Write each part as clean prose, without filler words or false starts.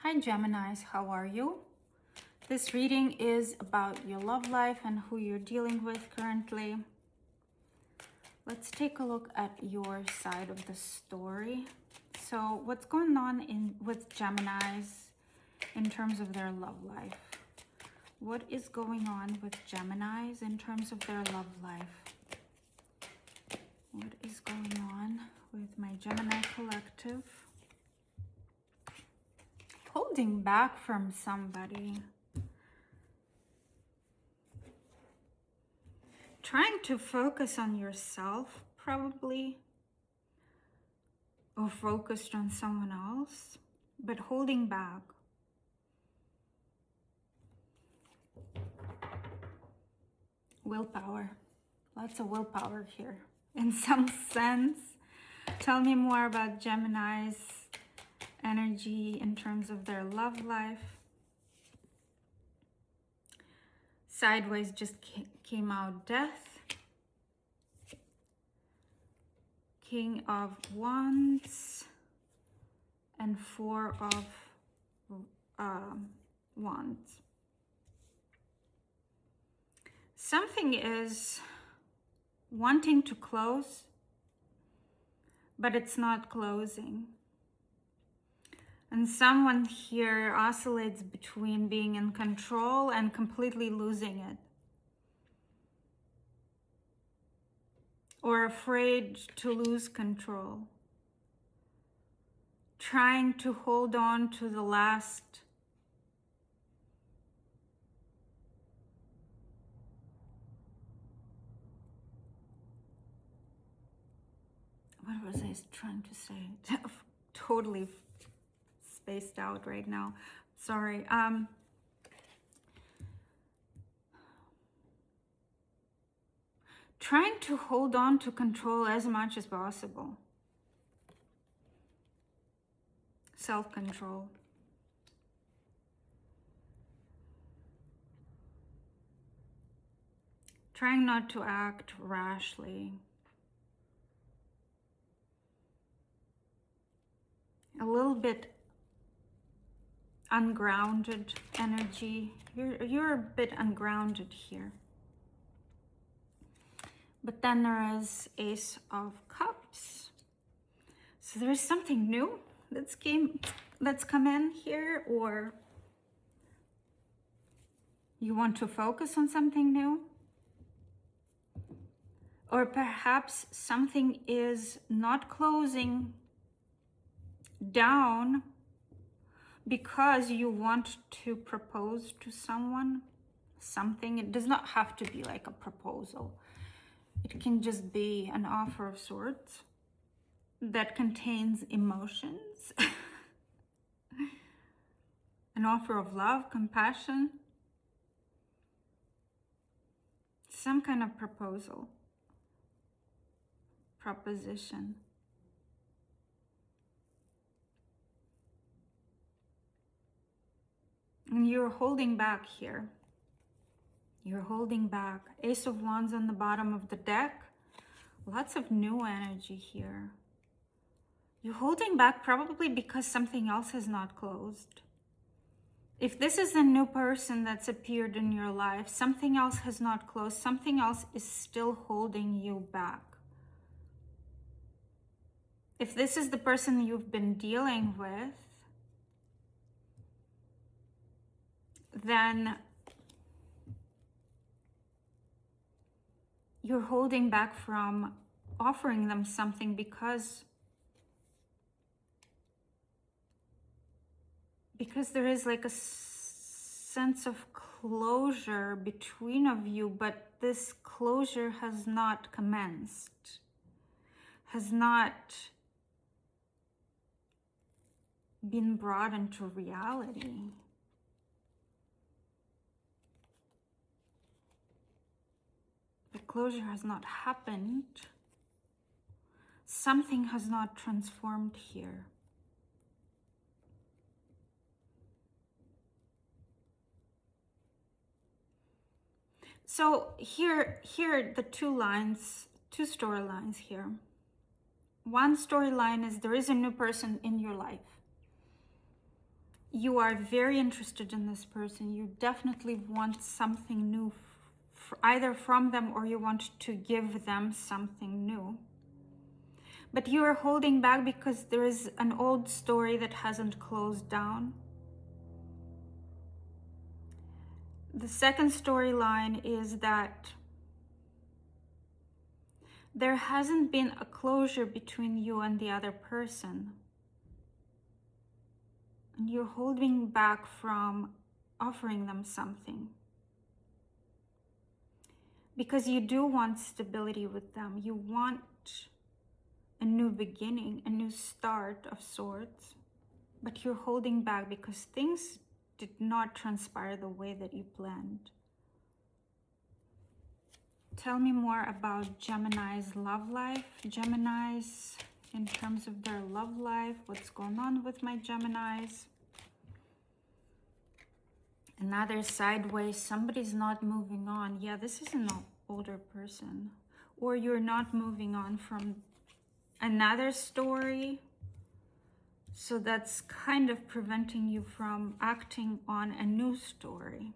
Hi Geminis, how are you? This reading is about your love life and who you're dealing with currently. Let's take a look at your side of the story. So what's going on with Geminis in terms of their love life? What is going on with Geminis in terms of their love life? What is going on with my Gemini collective? Holding back from somebody. Trying to focus on yourself, probably, or focused on someone else, but holding back. Willpower. Lots of willpower here. In some sense, tell me more about Gemini's energy in terms of their love life. Sideways just came out Death. King of Wands and Four of Wands. Something is wanting to close, but it's not closing. And someone here oscillates between being in control and completely losing it. Or afraid to lose control. Trying to hold on to the last what was I trying to say? Totally spaced out right now. Sorry. Trying to hold on to control as much as possible. Self-control. Trying not to act rashly. A little bit ungrounded energy. You're a bit ungrounded here. But then there is Ace of Cups. So there's something new that's come in here, or you want to focus on something new. Or perhaps something is not closing down because you want to propose to someone something. It does not have to be like a proposal. It can just be an offer of sorts that contains emotions. An offer of love, compassion, some kind of proposition. And you're holding back here. You're holding back. Ace of Wands on the bottom of the deck. Lots of new energy here. You're holding back probably because something else has not closed. If this is a new person that's appeared in your life, something else has not closed. Something else is still holding you back. If this is the person you've been dealing with, then you're holding back from offering them something because there is like a sense of closure between of you, but this closure has not commenced, has not been brought into reality. The closure has not happened. Something has not transformed here. So here the two storylines here. One storyline is there is a new person in your life. You are very interested in this person. You definitely want something new, either from them or you want to give them something new. But you are holding back because there is an old story that hasn't closed down. The second storyline is that there hasn't been a closure between you and the other person. And you're holding back from offering them something. Because you do want stability with them. You want a new beginning, a new start of sorts. But you're holding back because things did not transpire the way that you planned. Tell me more about Gemini's love life. Geminis, in terms of their love life, what's going on with my Geminis? Another sideways, somebody's not moving on. Yeah, this is an older person. Or you're not moving on from another story. So that's kind of preventing you from acting on a new story.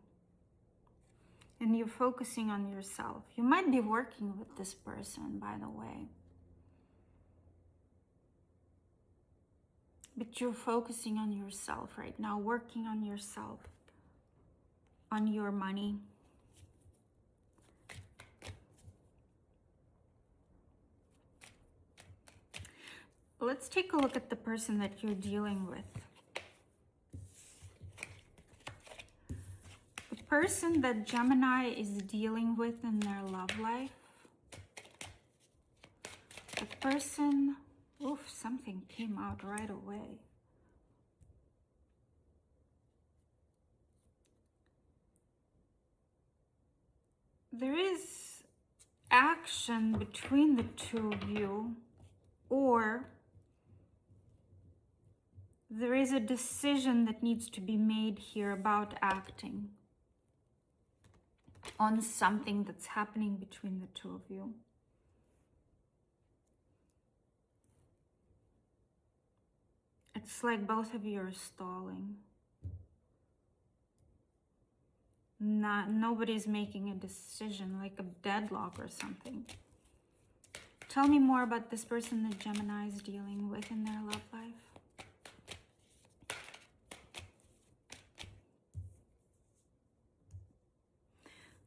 And you're focusing on yourself. You might be working with this person, by the way. But you're focusing on yourself right now, working on yourself, on your money. Let's take a look at the person that you're dealing with. The person that Gemini is dealing with in their love life. The person, oof, something came out right away. There is action between the two of you, or there is a decision that needs to be made here about acting on something that's happening between the two of you. It's like both of you are stalling. Nobody's making a decision, like a deadlock or something. Tell me more about this person that Gemini is dealing with in their love life.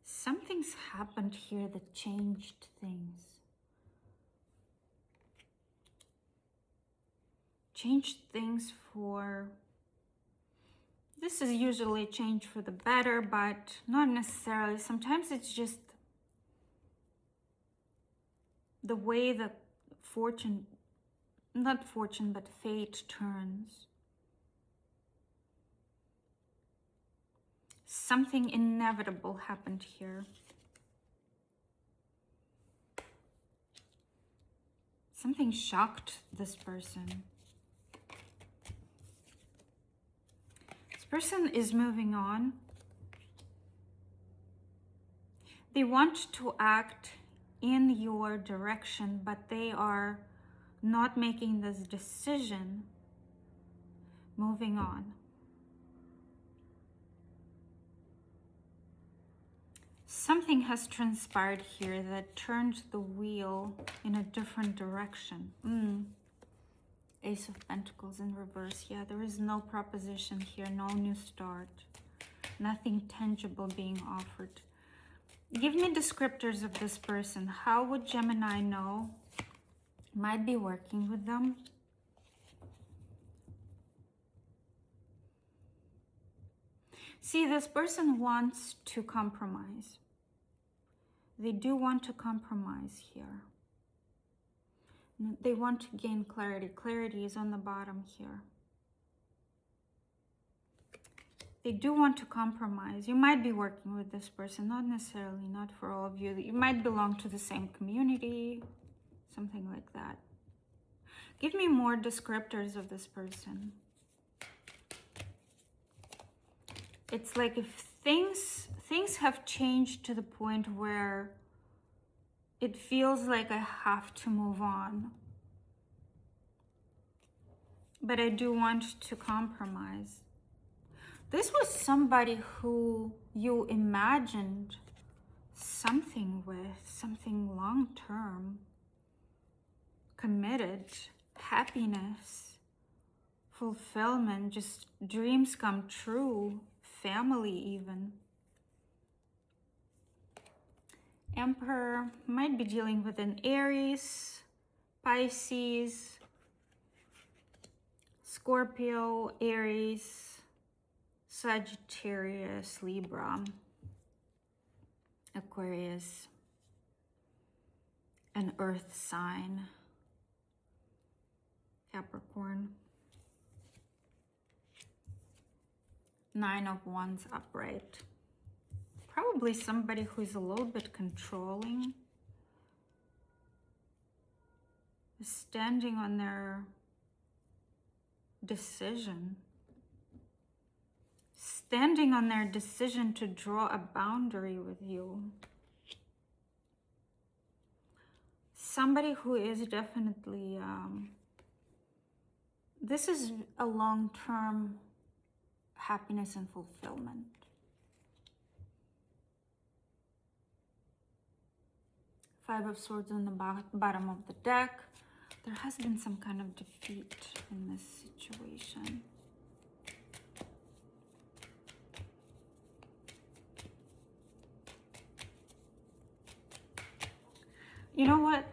Something's happened here that changed things. Changed things for... This is usually a change for the better, but not necessarily. Sometimes it's just the way that fortune, not fortune, but fate turns. Something inevitable happened here. Something shocked this person. This person is moving on. They want to act in your direction, but they are not making this decision. Moving on. Something has transpired here that turned the wheel in a different direction. Ace of Pentacles in reverse. Yeah, there is no proposition here, no new start. Nothing tangible being offered. Give me descriptors of this person. How would Gemini know? Might be working with them. See, this person wants to compromise. They do want to compromise here. They want to gain clarity. Clarity is on the bottom here. They do want to compromise. You might be working with this person, not necessarily, not for all of you. You might belong to the same community, something like that. Give me more descriptors of this person. It's like if things have changed to the point where it feels like I have to move on. But I do want to compromise. This was somebody who you imagined something with, something long-term, committed, happiness, fulfillment, just dreams come true, family even. Emperor might be dealing with an Aries, Pisces, Scorpio, Aries, Sagittarius, Libra, Aquarius, an earth sign, Capricorn. Nine of Wands upright. Probably somebody who is a little bit controlling, standing on their decision, standing on their decision to draw a boundary with you. Somebody who is definitely, this is a long-term happiness and fulfillment. Five of Swords on the bottom of the deck. There has been some kind of defeat in this situation. You know what?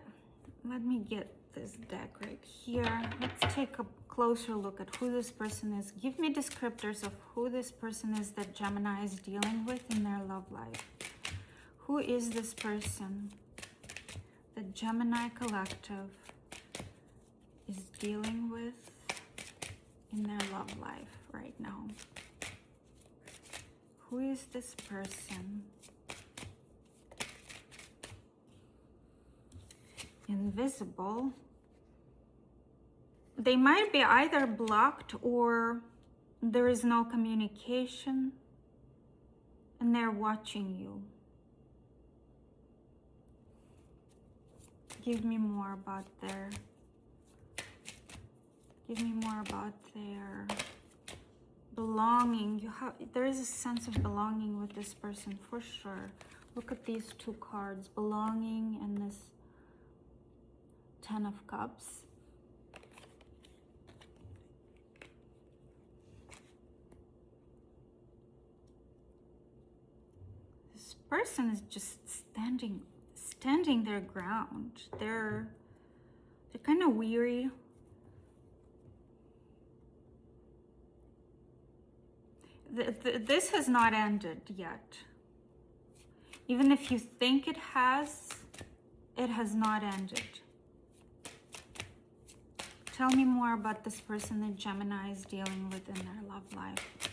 Let me get this deck right here. Let's take a closer look at who this person is. Give me descriptors of who this person is that Gemini is dealing with in their love life. Who is this person that Gemini collective is dealing with in their love life right now? Who is this person? Invisible. They might be either blocked or there is no communication and they're watching you. Give me more about their belonging. There is a sense of belonging with this person for sure. Look at these two cards, belonging and this Ten of Cups. This person is just standing their ground. They're kind of weary. This has not ended yet. Even if you think it has not ended. Tell me more about this person that Gemini is dealing with in their love life.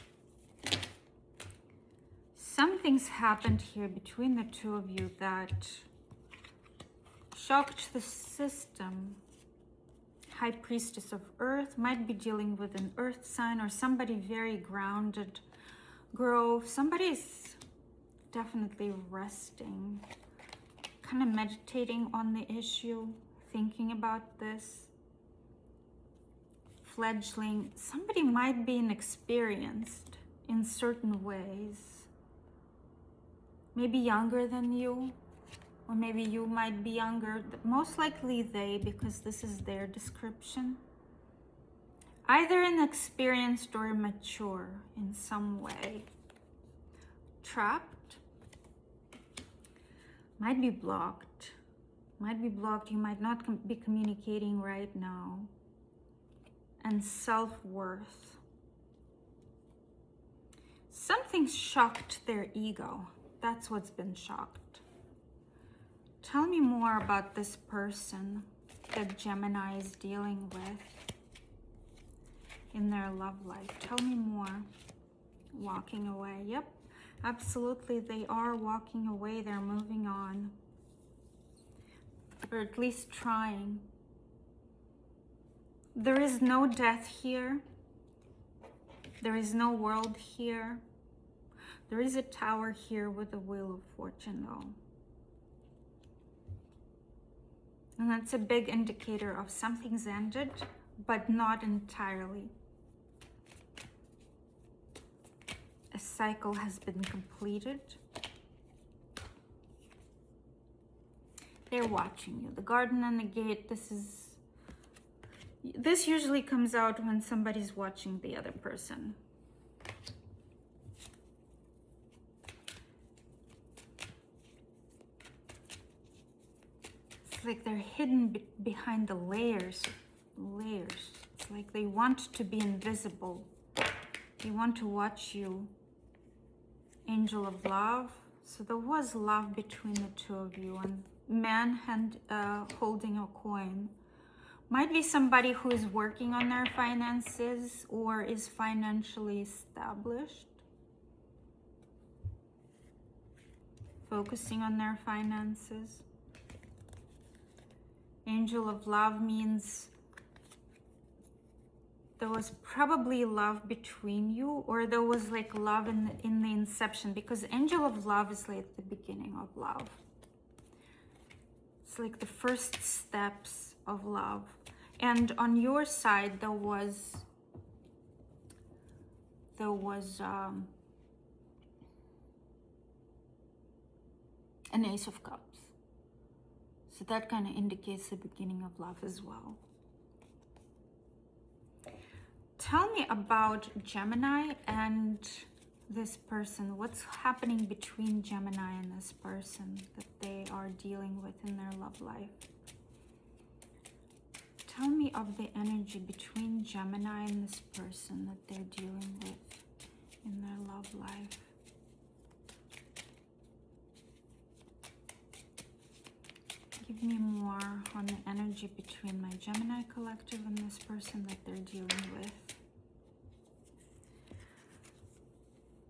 Something's happened here between the two of you that shocked the system. High Priestess of Earth might be dealing with an earth sign or somebody very grounded. Grove. Somebody's definitely resting, kind of meditating on the issue, thinking about this. Fledgling. Somebody might be inexperienced in certain ways. Maybe younger than you, or maybe you might be younger. Most likely they, because this is their description. Either inexperienced or immature in some way. Trapped. Might be blocked. Might be blocked. You might not be communicating right now. And self-worth. Something shocked their ego. That's what's been shocked. Tell me more about this person that Gemini is dealing with in their love life. Tell me more. Walking away. Yep, absolutely. They are walking away. They're moving on. Or at least trying. There is no death here. There is no world here. There is a tower here with a Wheel of Fortune though. And that's a big indicator of something's ended, but not entirely. cycle has been completed. They're watching you. The garden and the gate, this usually comes out when somebody's watching the other person. It's like they're hidden behind the layers. It's like they want to be invisible. They want to watch you. Angel of love. So there was love between the two of you, and man holding a coin. Might be somebody who is working on their finances or is financially established. Focusing on their finances. Angel of love means there was probably love between you, or there was like love in the inception, because angel of love is like the beginning of love. It's like the first steps of love. And on your side, there was an Ace of Cups. So that kind of indicates the beginning of love as well. Tell me about Gemini and this person. What's happening between Gemini and this person that they are dealing with in their love life? Tell me of the energy between Gemini and this person that they're dealing with in their love life. Give me more on the energy between my Gemini collective and this person that they're dealing with.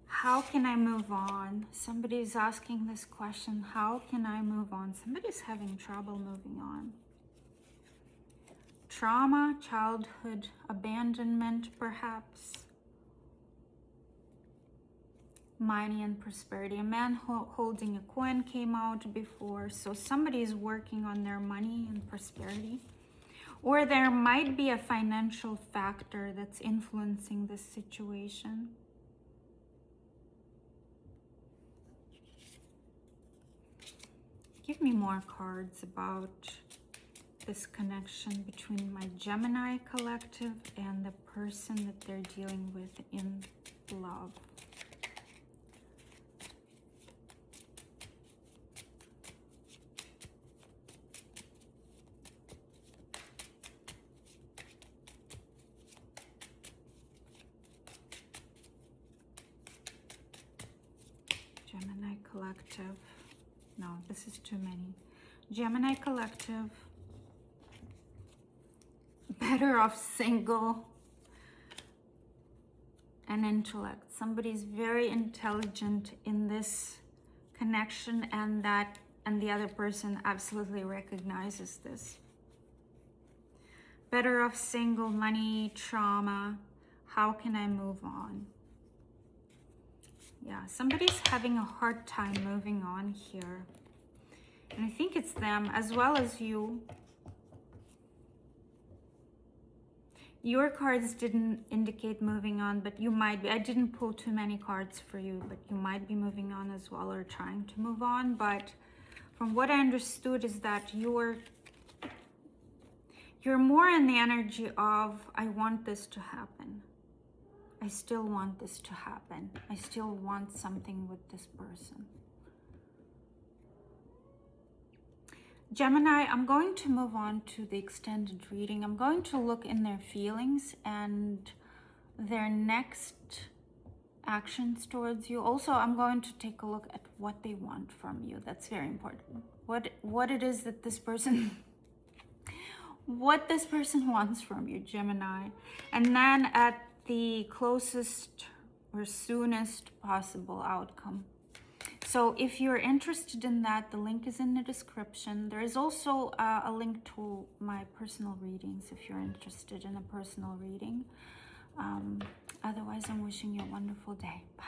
How can I move on? Somebody's asking this question. How can I move on? Somebody's having trouble moving on. Trauma, childhood abandonment, perhaps. Money and prosperity. A man holding a coin came out before. So somebody is working on their money and prosperity. Or there might be a financial factor that's influencing this situation. Give me more cards about this connection between my Gemini collective and the person that they're dealing with in love. Gemini collective. No, this is too many. Gemini collective. Better off single. And intellect. Somebody's very intelligent in this connection, and the other person absolutely recognizes this. Better off single, money, trauma. How can I move on? Yeah, somebody's having a hard time moving on here. And I think it's them as well as you. Your cards didn't indicate moving on, but you might be. I didn't pull too many cards for you, but you might be moving on as well, or trying to move on. But from what I understood is that you're more in the energy of, I want this to happen. I still want this to happen. I still want something with this person. Gemini, I'm going to move on to the extended reading. I'm going to look in their feelings and their next actions towards you. Also, I'm going to take a look at what they want from you. That's very important. What it is that this person what this person wants from you, Gemini. And then at the closest or soonest possible outcome. So if you're interested in that, the link is in the description. There is also a link to my personal readings if you're interested in a personal reading. Otherwise, I'm wishing you a wonderful day. Bye.